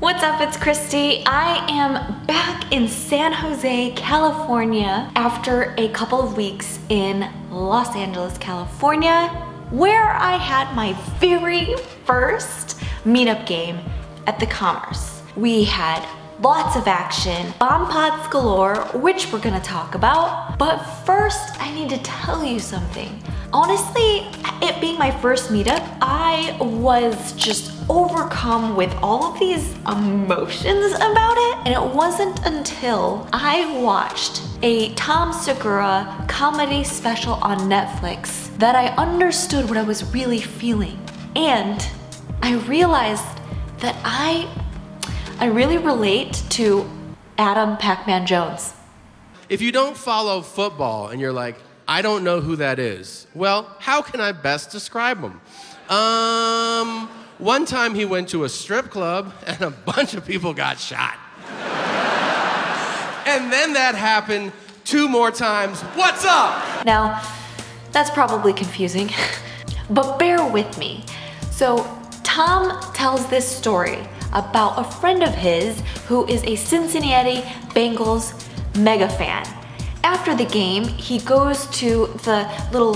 What's up, it's Kristy. I am back in San Jose, California after a couple of weeks in Los Angeles, California, where I had my very first meetup game at the Commerce. We had lots of action, bomb pods galore, which we're gonna talk about. But first, I need to tell you something. Honestly, it being my first meetup, I was just overcome with all of these emotions about it. And it wasn't until I watched a Tom Segura comedy special on Netflix that I understood what I was really feeling. And I realized that I really relate to Adam Pac-Man Jones. If you don't follow football and you're like, I don't know who that is, well, how can I best describe him? One time he went to a strip club and a bunch of people got shot. And then that happened 2 more times. What's up? Now, that's probably confusing, but bear with me. So Tom tells this story about a friend of his who is a Cincinnati Bengals mega fan. After the game, he goes to the little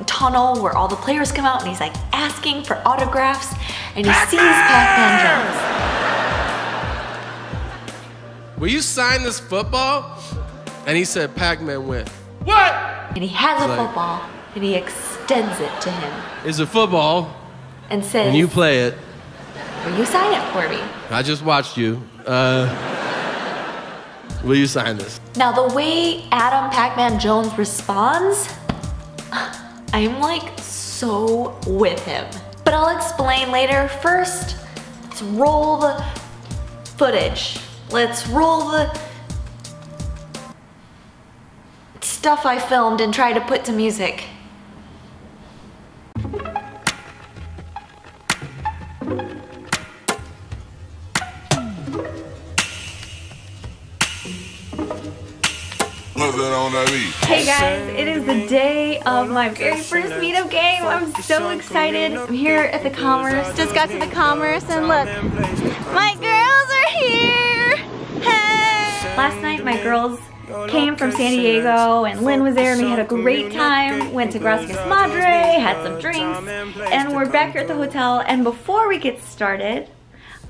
tunnel where all the players come out and he's asking for autographs and he sees Pac-Man Jones. Will you sign this football? And he said, Pac-Man went, what? And he has a football and he extends it to him. It's a football. And says, and you play it. Will you sign it for me? I just watched you. Will you sign this? Now the way Adam Pac-Man Jones responds, I'm so with him. But I'll explain later. First, let's roll the footage. Let's roll the stuff I filmed and try to put to music. Hey guys, it is the day of my very first meetup game. I'm so excited. I'm here at the Commerce. Just got to the Commerce and look, my girls are here. Hey! Last night my girls came from San Diego and Lynn was there and we had a great time. Went to Gracias Madre, had some drinks, and we're back here at the hotel. And before we get started,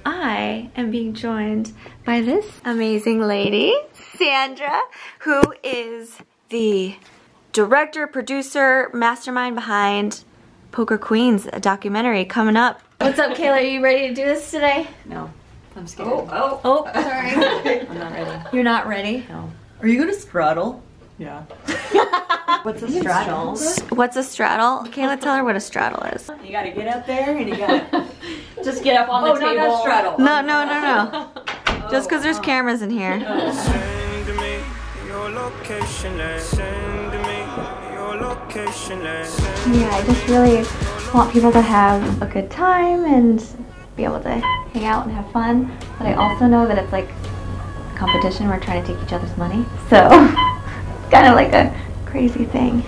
I am being joined by this amazing lady, Sandra, who is the director, producer, mastermind behind Poker Queens, a documentary coming up. What's up, Kayla? Are you ready to do this today? No, I'm scared. Oh, sorry. I'm not ready. You're not ready? No. Are you gonna straddle? Yeah. What's a straddle? What's a straddle? Kayla, tell her what a straddle is. You gotta get up there and you gotta just get up on the table. No, not straddle. No. Just because there's cameras in here. Yeah, I just really want people to have a good time and be able to hang out and have fun. But I also know that it's a competition. We're trying to take each other's money. So it's kind of like a crazy thing.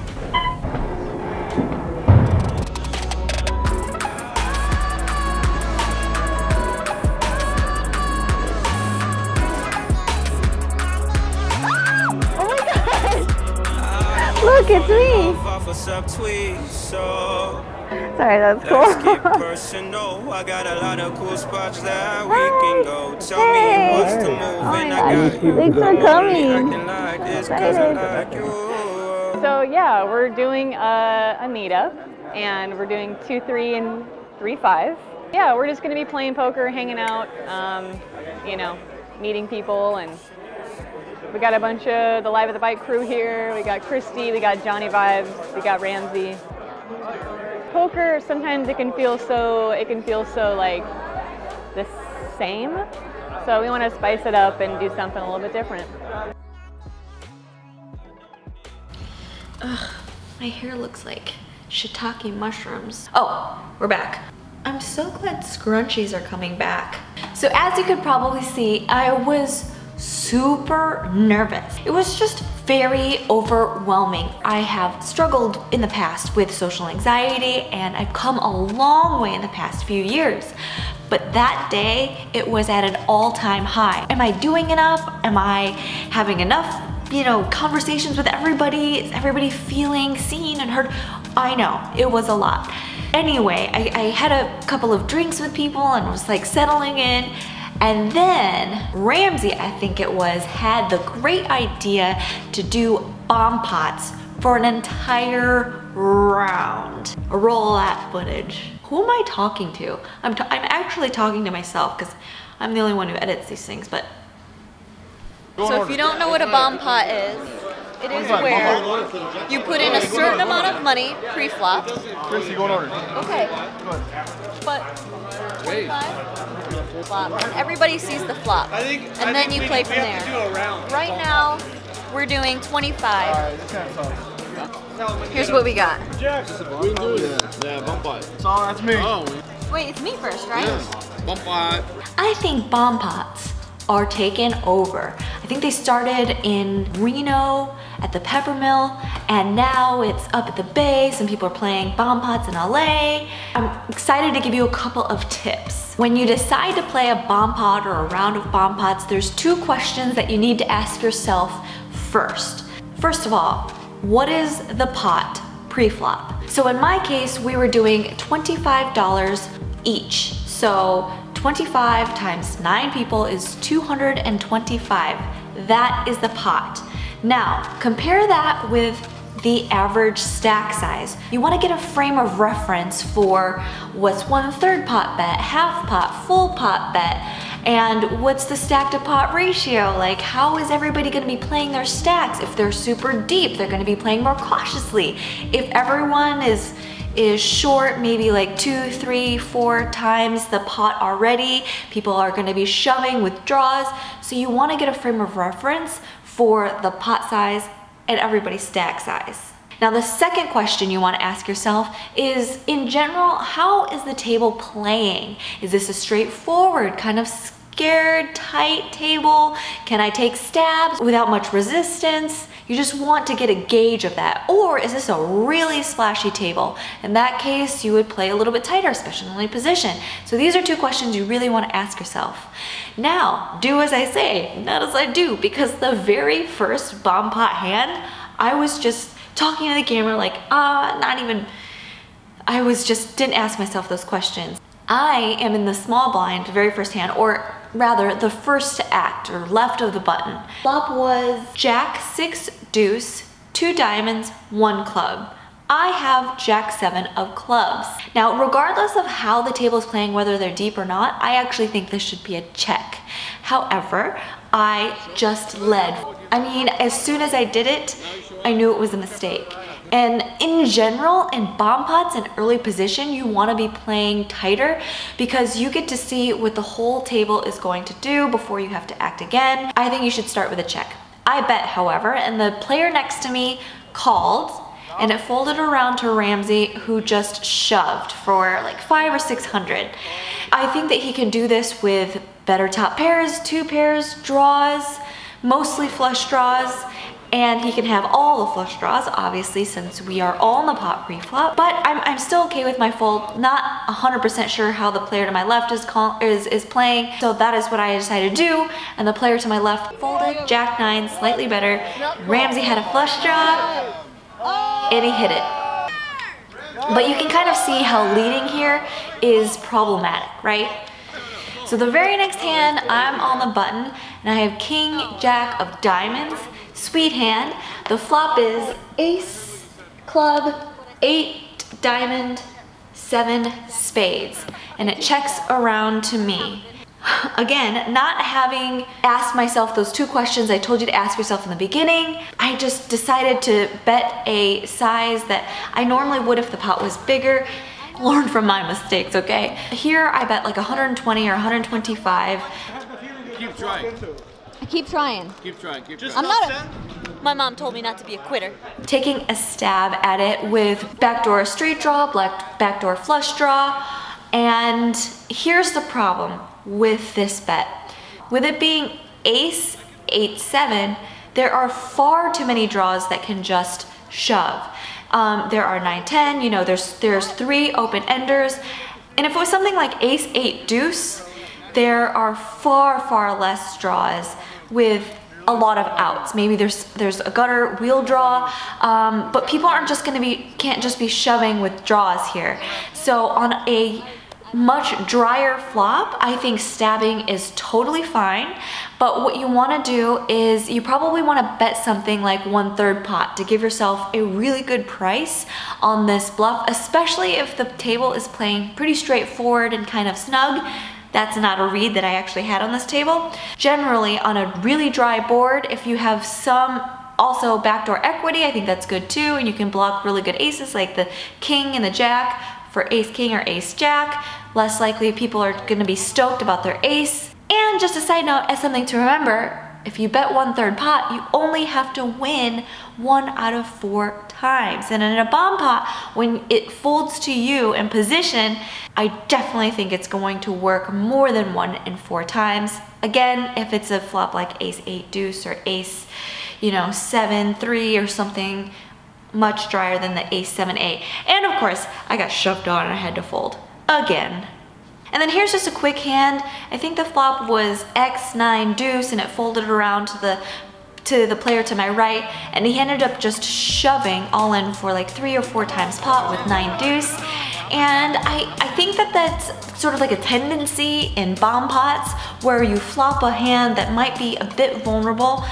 Look, it's me! Sorry, that's cool. I got a lot of cool spots that we can go. Tell me what's the move and I got you. Thanks for coming. So yeah, we're doing a meetup and we're doing 2-3 and 3-5. Yeah, we're just gonna be playing poker, hanging out, meeting people, and we got a bunch of the Live at the Bike crew here. We got Kristy, we got Johnny Vibes, we got Ramsey. Poker, sometimes it can feel so the same. So we want to spice it up and do something a little bit different. Ugh, my hair looks like shiitake mushrooms. Oh, we're back. I'm so glad scrunchies are coming back. So as you could probably see, I was super nervous. It was just very overwhelming. I have struggled in the past with social anxiety and I've come a long way in the past few years. but that day it was at an all-time high. Am I doing enough? Am I having enough, you know, conversations with everybody? Is everybody feeling seen and heard? I know, it was a lot. Anyway, I had a couple of drinks with people and was like settling in. And then Ramsey, I think it was, had the great idea to do bomb pots for an entire round. Roll that footage. Who am I talking to? I'm actually talking to myself because I'm the only one who edits these things, but. So if you don't know what a bomb pot is, it is where you put in a certain amount of money pre-flop. Chris, you go in order. Okay. But 25. Flop, and everybody sees the flop, and then you play from there. Right now, we're doing 25. Here's what we got. Yeah, bomb pot. So that's me. Wait, it's me first, right? Yes. Bomb pot. I think bomb pots are taken over. I think they started in Reno at the Peppermill, and now it's up at the Bay. Some people are playing bomb pots in LA. I'm excited to give you a couple of tips. When you decide to play a bomb pot or a round of bomb pots, there's two questions that you need to ask yourself first. First of all, what is the pot pre-flop? So in my case, we were doing $25 each. So 25 times 9 people is 225. That is the pot. Now, compare that with the average stack size. You want to get a frame of reference for what's 1/3 pot bet, half pot, full pot bet, and what's the stack to pot ratio. Like, how is everybody going to be playing their stacks? If they're super deep, they're going to be playing more cautiously. If everyone is short, maybe like 2, 3, 4 times the pot already, people are going to be shoving with draws. So you want to get a frame of reference for the pot size and everybody's stack size. Now the second question you want to ask yourself is, in general, how is the table playing? Is this a straightforward, kind of scared, tight table? Can I take stabs without much resistance? You just want to get a gauge of that. Or is this a really splashy table? In that case, you would play a little bit tighter, especially in the position. So these are two questions you really want to ask yourself. Now, do as I say, not as I do, because the very first bomb pot hand, I was just talking to the camera like, didn't ask myself those questions. I am in the small blind, very first hand, or rather the first to act, or left of the button. Flop was Jack 6 deuce, 2 diamonds, 1 club. I have Jack 7 of clubs. Now, regardless of how the table is playing, whether they're deep or not, I actually think this should be a check. However, I just led. I mean, as soon as I did it, I knew it was a mistake. And in general, in bomb pots in early position, you want to be playing tighter because you get to see what the whole table is going to do before you have to act again. I think you should start with a check. I bet, however, and the player next to me called, and it folded around to Ramsey, who just shoved for like 500 or 600. I think that he can do this with better top pairs, 2 pairs, draws, mostly flush draws, and he can have all the flush draws, obviously, since we are all in the pot pre-flop. But I'm still okay with my fold. Not 100% sure how the player to my left is playing, so that is what I decided to do. And the player to my left folded Jack 9, slightly better. Ramsey had a flush draw, and he hit it. But you can kind of see how leading here is problematic, right? So the very next hand, I'm on the button, and I have King, Jack of diamonds. Sweet hand. The flop is ace, club, 8 diamond, 7 spades, and it checks around to me. Again, not having asked myself those 2 questions I told you to ask yourself in the beginning, I just decided to bet a size that I normally would if the pot was bigger. Learn from my mistakes, okay? Here I bet like 120 or 125. Keep trying. I keep trying. Keep trying. My mom told me not to be a quitter. Taking a stab at it with backdoor straight draw, backdoor flush draw, and here's the problem with this bet. With it being ace, 8, 7, there are far too many draws that can just shove. There are 9, 10, you know, there's 3 open enders, And if it was something like ace 8 deuce, there are far, far less draws with a lot of outs. Maybe there's a gutter wheel draw, but people can't just be shoving with draws here. So on a much drier flop, I think stabbing is totally fine. But what you want to do is you probably want to bet something like 1/3 pot to give yourself a really good price on this bluff, especially if the table is playing pretty straightforward and kind of snug. That's not a read that I actually had on this table. Generally, on a really dry board, if you have some also backdoor equity, I think that's good too, and you can block really good aces like the king and the jack for ace king or ace jack. Less likely people are going to be stoked about their ace. And just a side note, as something to remember, if you bet 1/3 pot, you only have to win 1 out of 4 times. And in a bomb pot, when it folds to you in position, I definitely think it's going to work more than 1 in 4 times. Again, if it's a flop like ace 8 deuce or ace, 7-3 or something much drier than the ace 7-8. And of course, I got shoved on and I had to fold again. And then here's just a quick hand. I think the flop was x9 deuce and it folded around to the player to my right, and he ended up just shoving all in for like 3 or 4 times pot with 9 deuce. And I think that that's sort of like a tendency in bomb pots where you flop a hand that might be a bit vulnerable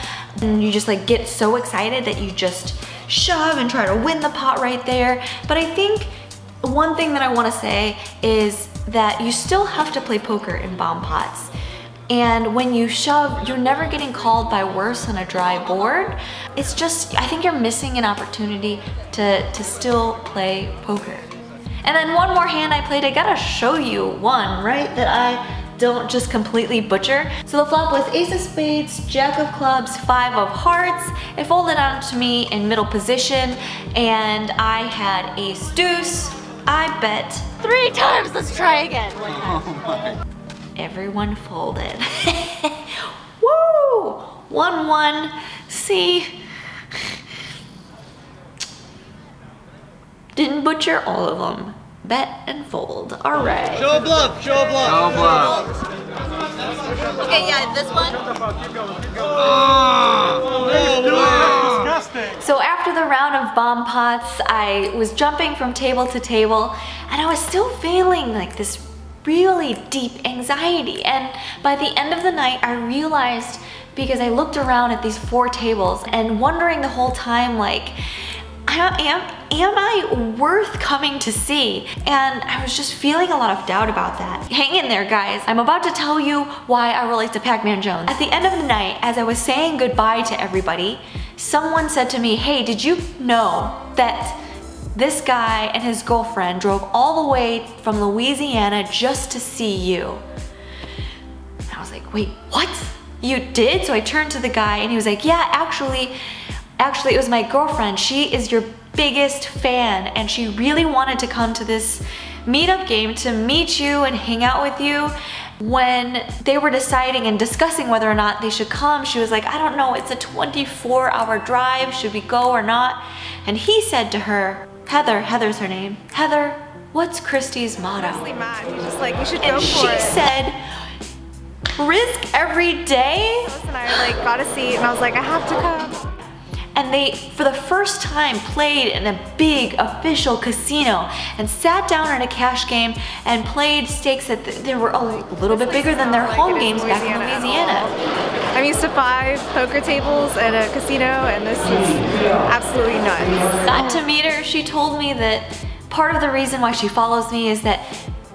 and you just like get so excited that you just shove and try to win the pot right there. But I think one thing that I want to say is that you still have to play poker in bomb pots. And when you shove, you're never getting called by worse on a dry board. It's just, I think you're missing an opportunity to still play poker. And then one more hand I played, I gotta show you one, right, that I don't just completely butcher. So the flop was ace of spades, jack of clubs, 5 of hearts. It folded down to me in middle position, and I had ace deuce. I bet 3 times, let's try again. Everyone folded. Woo! 1-1. See? Didn't butcher all of them. Bet and fold. All right. Show a bluff. Show a bluff. Show a bluff. Okay, yeah, this one. So after the round of bomb pots, I was jumping from table to table, and I was still feeling like this really deep anxiety. And by the end of the night, I realized, because I looked around at these 4 tables and wondering the whole time, like, am I worth coming to see? And I was just feeling a lot of doubt about that. Hang in there, guys. I'm about to tell you why I relate to Pac-Man Jones. At the end of the night, as I was saying goodbye to everybody, someone said to me, hey, did you know that this guy and his girlfriend drove all the way from Louisiana just to see you? And I was like, wait, what? You did? So I turned to the guy and he was like, yeah, actually it was my girlfriend. She is your biggest fan and she really wanted to come to this meetup game to meet you and hang out with you. When they were deciding and discussing whether or not they should come, she was like, I don't know, it's a 24-hour drive, should we go or not? And he said to her, Heather's her name, Heather, what's Kristy's motto? Honestly, Matt, you're just like, you should go for it. And she said, risk every day? Listen, I got a seat and I was like, I have to come. And they, for the first time, played in a big official casino and sat down in a cash game and played stakes that they were a little bit bigger than their home games back in Louisiana. I'm used to 5 poker tables at a casino, and this is absolutely nuts. Got to meet her. She told me that part of the reason why she follows me is that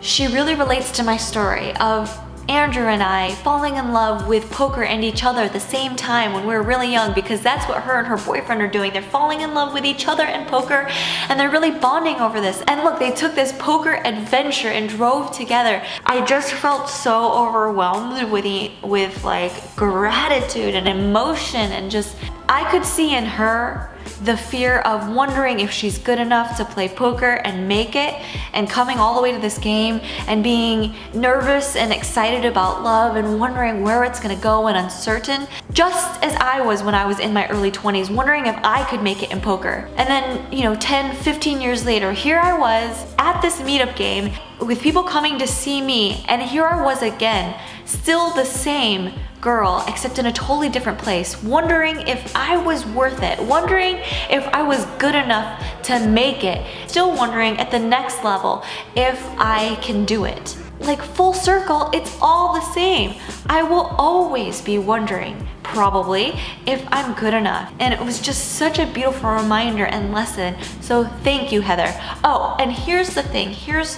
she really relates to my story of Andrew and I falling in love with poker and each other at the same time when we were really young, because that's what her and her boyfriend are doing. They're falling in love with each other and poker, and they're really bonding over this. And look, they took this poker adventure and drove together. I just felt so overwhelmed with like gratitude and emotion and just I could see in her the fear of wondering if she's good enough to play poker and make it, and coming all the way to this game and being nervous and excited about love and wondering where it's gonna go and uncertain, just as I was when I was in my early 20s, wondering if I could make it in poker. And then, you know, 10, 15 years later, here I was at this meetup game with people coming to see me, and here I was again, still the same girl, except in a totally different place, wondering if I was worth it, wondering if I was good enough to make it, still wondering at the next level if I can do it. Like full circle, it's all the same. I will always be wondering, probably, if I'm good enough. And it was just such a beautiful reminder and lesson, so thank you, Heather. Oh, and here's the thing, here's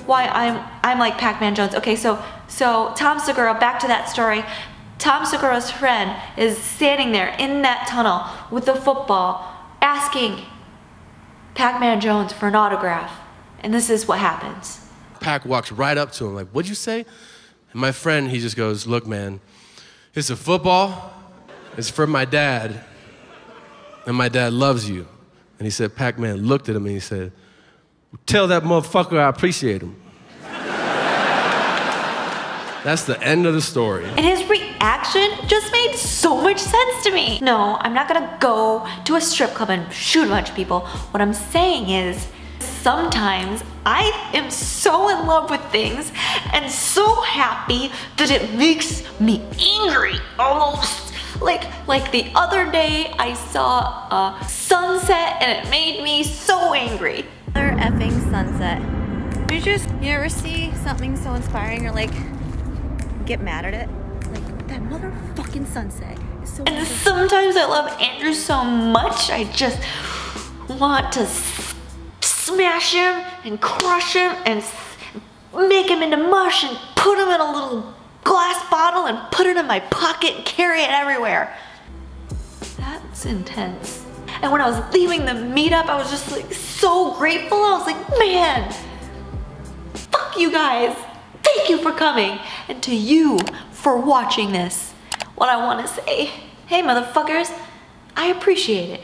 why I'm like Pac-Man Jones. Okay, so Tom Segura, back to that story. Tom Segura's friend is standing there in that tunnel with the football asking Pac-Man Jones for an autograph. And this is what happens. Pac walks right up to him like, what'd you say? And my friend, he just goes, look, man, it's a football. It's for my dad. And my dad loves you. And he said, Pac-Man looked at him and he said, tell that motherfucker I appreciate him. That's the end of the story. And his reaction just made so much sense to me. No, I'm not gonna go to a strip club and shoot a bunch of people. What I'm saying is, sometimes I am so in love with things and so happy that it makes me angry, almost. Like the other day, I saw a sunset and it made me so angry. Another effing sunset. You ever see something so inspiring or like get mad at it? Like that motherfucking sunset is so And sometimes I love Andrew so much, I just want to smash him and crush him and make him into mush and put him in a little glass bottle and put it in my pocket and carry it everywhere. That's intense. And when I was leaving the meetup, I was just like so grateful. I was like, man, fuck you guys. Thank you for coming. And to you for watching this. What I want to say, hey motherfuckers, I appreciate it.